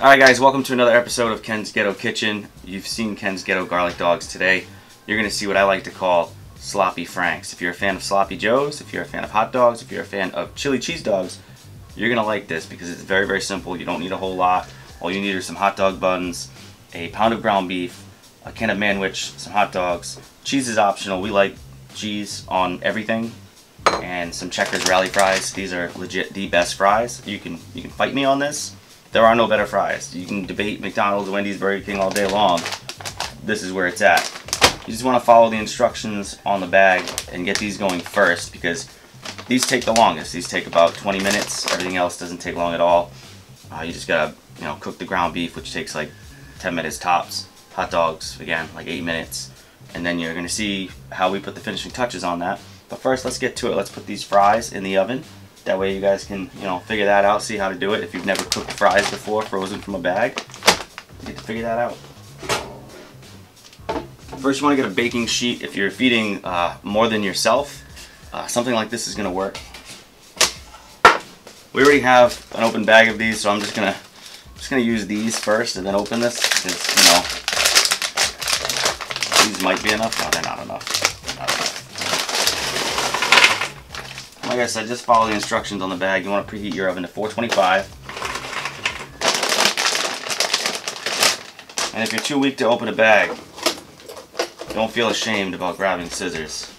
Alright guys, welcome to another episode of Ken's Ghetto Kitchen. You've seen Ken's Ghetto Garlic Dogs. Today you're going to see what I like to call sloppy franks. If you're a fan of sloppy joes, if you're a fan of hot dogs, if you're a fan of chili cheese dogs, you're going to like this because it's very, very simple. You don't need a whole lot. All you need are some hot dog buns, a pound of ground beef, a can of manwich, some hot dogs. Cheese is optional. We like cheese on everything. And some Checkers rally fries. These are legit the best fries. You can fight me on this. There are no better fries. You can debate McDonald's, Wendy's, Burger King all day long. This is where it's at. You just want to follow the instructions on the bag and get these going first because these take the longest. These take about 20 minutes. Everything else doesn't take long at all. You just gotta, cook the ground beef, which takes like 10 minutes tops. Hot dogs, again, like 8 minutes. And then you're gonna see how we put the finishing touches on that. But first, let's get to it. Let's put these fries in the oven. That way you guys can, figure that out, see how to do it. If you've never cooked fries before, frozen from a bag, you get to figure that out. First, you want to get a baking sheet. If you're feeding more than yourself, something like this is going to work. We already have an open bag of these, so I'm just gonna use these first and then open this because these might be enough. No, they're not enough. Not enough. Like I said, just follow the instructions on the bag. You want to preheat your oven to 425. And if you're too weak to open a bag, don't feel ashamed about grabbing scissors.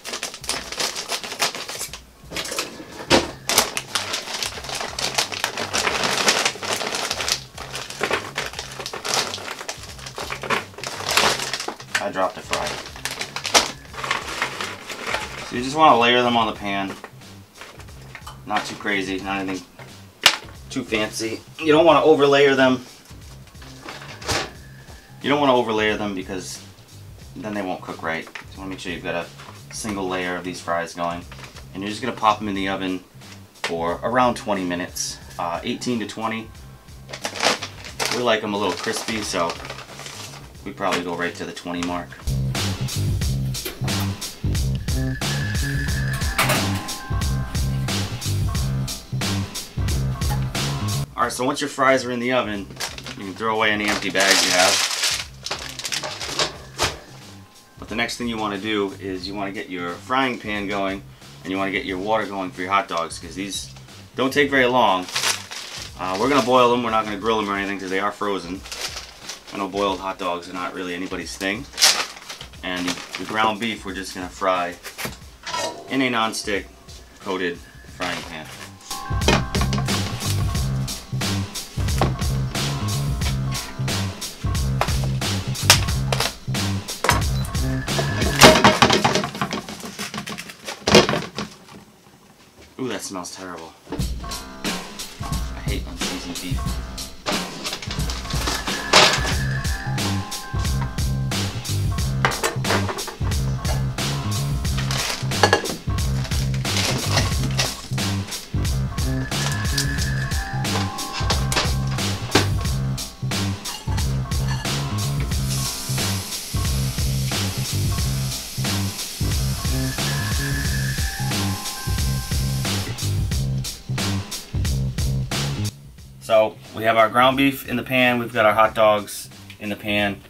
I dropped a fry. So you just want to layer them on the pan. Not too crazy, not anything too fancy. You don't want to overlayer them. You don't want to overlayer them because then they won't cook right. So you want to make sure you've got a single layer of these fries going. And you're just going to pop them in the oven for around 20 minutes. 18 to 20. We like them a little crispy, so we probably go right to the 20 mark. Alright, so once your fries are in the oven, you can throw away any empty bags you have. But the next thing you want to do is you want to get your frying pan going and you want to get your water going for your hot dogs because these don't take very long. We're going to boil them, we're not going to grill them or anything because they are frozen. I know boiled hot dogs are not really anybody's thing. And the ground beef we're just going to fry in a non-stick coated frying pan. Ooh, that smells terrible. I hate unseasoned beef. So we have our ground beef in the pan, we've got our hot dogs in the pan.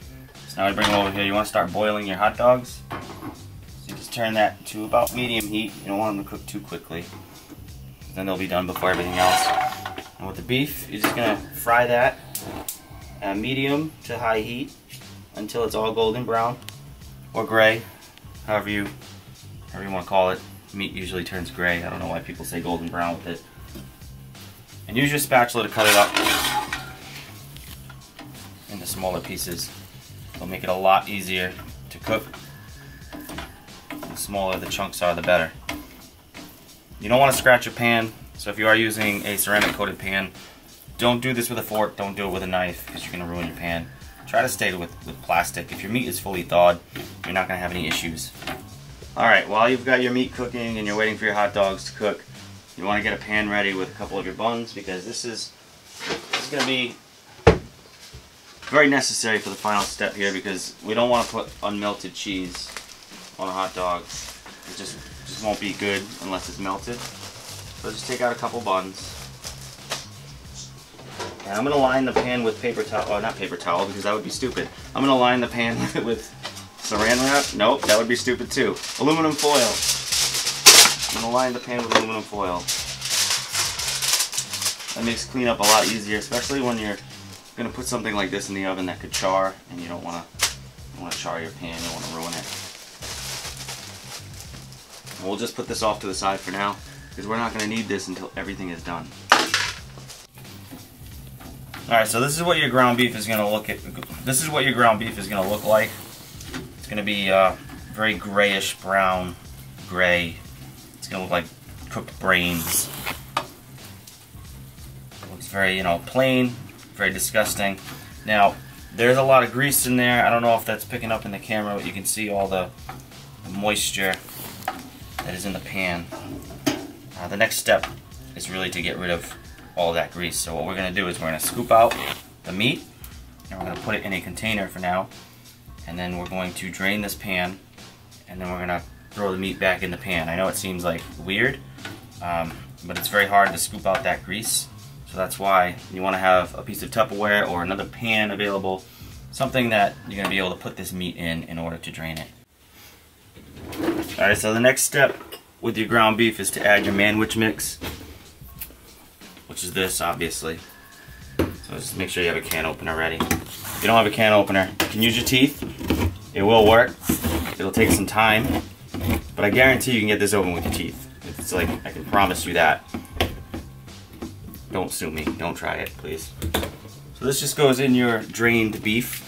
So now we bring them over here. You want to start boiling your hot dogs. So you just turn that to about medium heat. You don't want them to cook too quickly. Then they'll be done before everything else. And with the beef, you're just going to fry that at medium to high heat until it's all golden brown or gray, however you want to call it. Meat usually turns gray. I don't know why people say golden brown with it. And use your spatula to cut it up into smaller pieces. It'll make it a lot easier to cook. The smaller the chunks are, the better. You don't want to scratch your pan, so if you are using a ceramic coated pan, don't do this with a fork, don't do it with a knife, because you're going to ruin your pan. Try to stay with plastic. If your meat is fully thawed, you're not going to have any issues. Alright, while you've got your meat cooking and you're waiting for your hot dogs to cook, you want to get a pan ready with a couple of your buns because this is going to be very necessary for the final step here because we don't want to put unmelted cheese on a hot dog. It just won't be good unless it's melted. So just take out a couple buns. And I'm gonna line the pan with paper towel, or not paper towel because that would be stupid. I'm gonna line the pan with saran wrap. Nope, that would be stupid too. Aluminum foil. I'm gonna line the pan with aluminum foil. That makes cleanup a lot easier, especially when you're gonna put something like this in the oven that could char, and you don't wanna char your pan, you don't wanna ruin it. And we'll just put this off to the side for now, because we're not gonna need this until everything is done. Alright, so this is what your ground beef is gonna look like. It's gonna be very grayish brown, gray. It's gonna look like cooked brains. It looks very, plain, very disgusting. Now, there's a lot of grease in there. I don't know if that's picking up in the camera, but you can see all the moisture that is in the pan. The next step is really to get rid of all that grease. So what we're going to do is we're going to scoop out the meat, and we're going to put it in a container for now, and then we're going to drain this pan, and then we're going to throw the meat back in the pan. I know it seems like weird, but it's very hard to scoop out that grease. So that's why you want to have a piece of Tupperware or another pan available, something that you're going to be able to put this meat in order to drain it. Alright, so the next step with your ground beef is to add your manwich mix, which is this, obviously. So just make sure you have a can opener ready. If you don't have a can opener, you can use your teeth. It will work. It'll take some time, but I guarantee you can get this open with your teeth. It's like, I can promise you that. Don't sue me. Don't try it, please. So this just goes in your drained beef.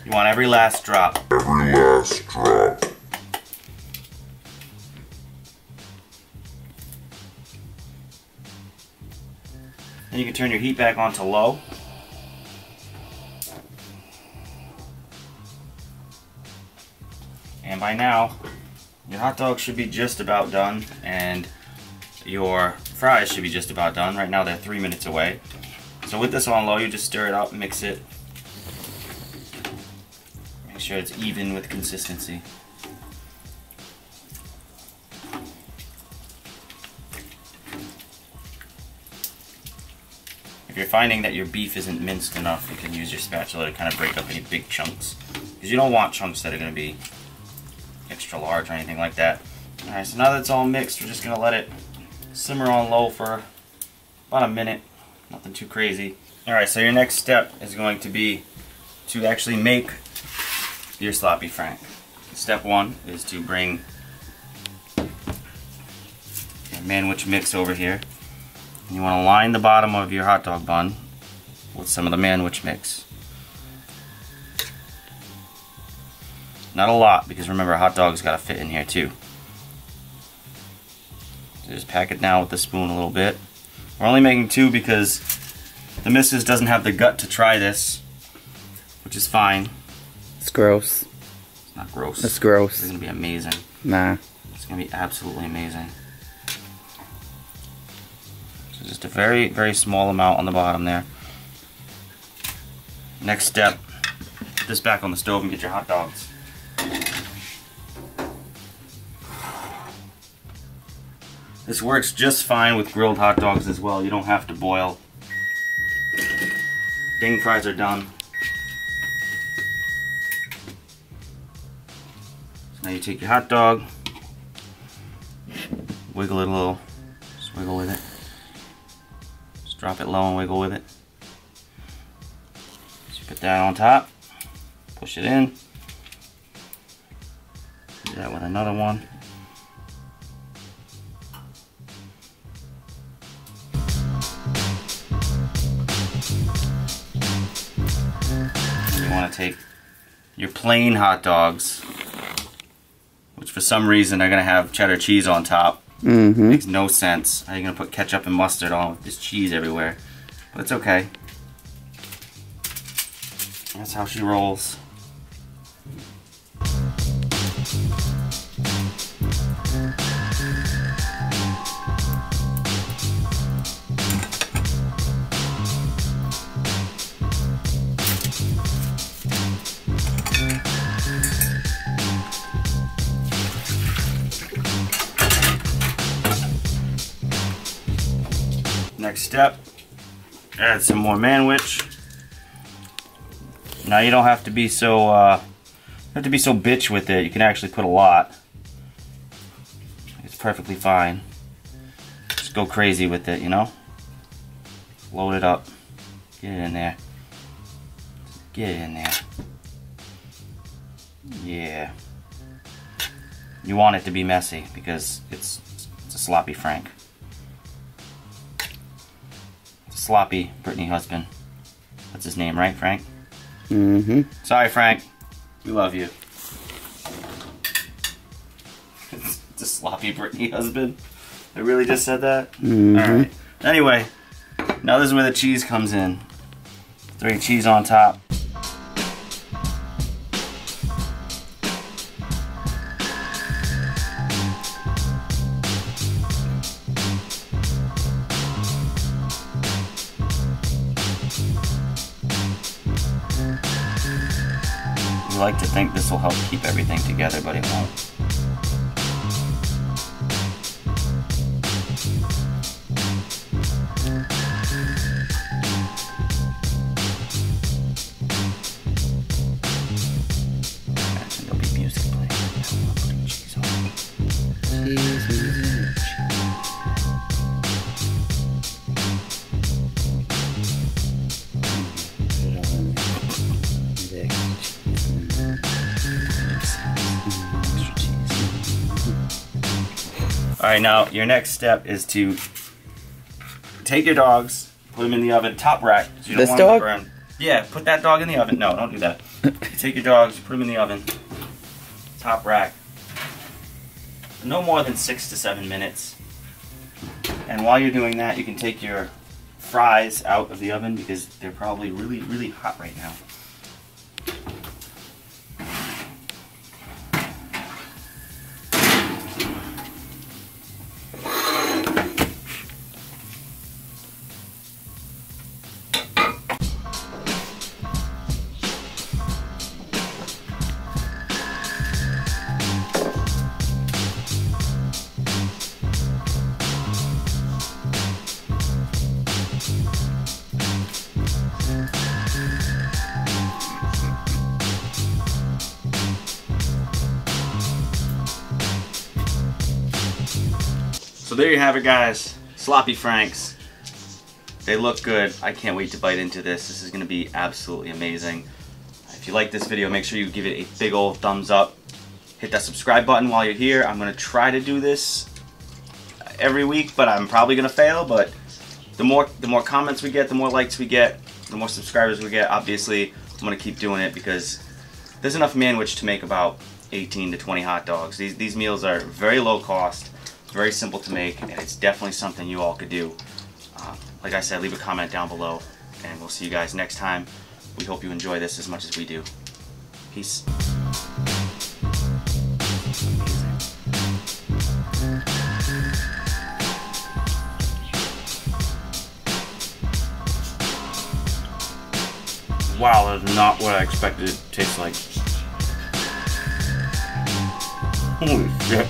You want every last drop. Every last drop. Then you can turn your heat back on to low. And by now, your hot dog should be just about done, and your fries should be just about done. Right now they're 3 minutes away. So with this on low, you just stir it up, mix it. Make sure it's even with consistency. If you're finding that your beef isn't minced enough, you can use your spatula to kind of break up any big chunks, because you don't want chunks that are going to be extra large or anything like that. Alright, so now that it's all mixed, we're just going to let it simmer on low for about a minute. Nothing too crazy. Alright, so your next step is going to be to actually make your sloppy frank. Step one is to bring your manwich mix over here. You want to line the bottom of your hot dog bun with some of the manwich mix. Not a lot, because remember, hot dog's got to fit in here too. So just pack it down with the spoon a little bit. We're only making 2 because the missus doesn't have the gut to try this, which is fine. It's gross. It's not gross. It's gross. It's going to be amazing. Nah. It's going to be absolutely amazing. So just a very, very small amount on the bottom there. Next step, put this back on the stove and get your hot dogs. This works just fine with grilled hot dogs as well. You don't have to boil. Ding fries are done. So now you take your hot dog, wiggle it a little, just wiggle with it. Just drop it low and wiggle with it. So you put that on top, push it in. Do that with another one. You want to take your plain hot dogs, which for some reason are going to have cheddar cheese on top. Makes no sense. How are you going to put ketchup and mustard on with this cheese everywhere? But it's okay. That's how she rolls. Next step, add some more manwich. Now you don't have to be so bitch with it. You can actually put a lot. It's perfectly fine. Just go crazy with it, you know? Load it up. Get it in there. Get it in there. Yeah. You want it to be messy because it's a sloppy Frank. It's a sloppy Brittany husband. That's his name, right, Frank? Mm-hmm. Sorry, Frank. We love you. It's a sloppy Brittany husband. I really just said that? Mm-hmm. Alright. Anyway, now this is where the cheese comes in. Throw your cheese on top. We like to think this will help keep everything together, but it won't. Imagine there'll be music playing while I'm putting cheese on. Alright, now your next step is to take your dogs, put them in the oven, top rack. So you don't want them to burn. Yeah, put that dog in the oven. No, don't do that. You take your dogs, put them in the oven, top rack. No more than 6 to 7 minutes. And while you're doing that, you can take your fries out of the oven because they're probably really, really hot right now. So there you have it, guys. Sloppy Franks. They look good. I can't wait to bite into this. This is going to be absolutely amazing. If you like this video, make sure you give it a big old thumbs up. Hit that subscribe button while you're here. I'm going to try to do this every week, but I'm probably going to fail. But the more comments we get, the more likes we get, the more subscribers we get. Obviously, I'm going to keep doing it because there's enough manwich to make about 18 to 20 hot dogs. These meals are very low cost, very simple to make, and it's definitely something you all could do. Like I said, leave a comment down below, and we'll see you guys next time. We hope you enjoy this as much as we do. Peace. Wow, that's not what I expected it to taste like. Holy shit.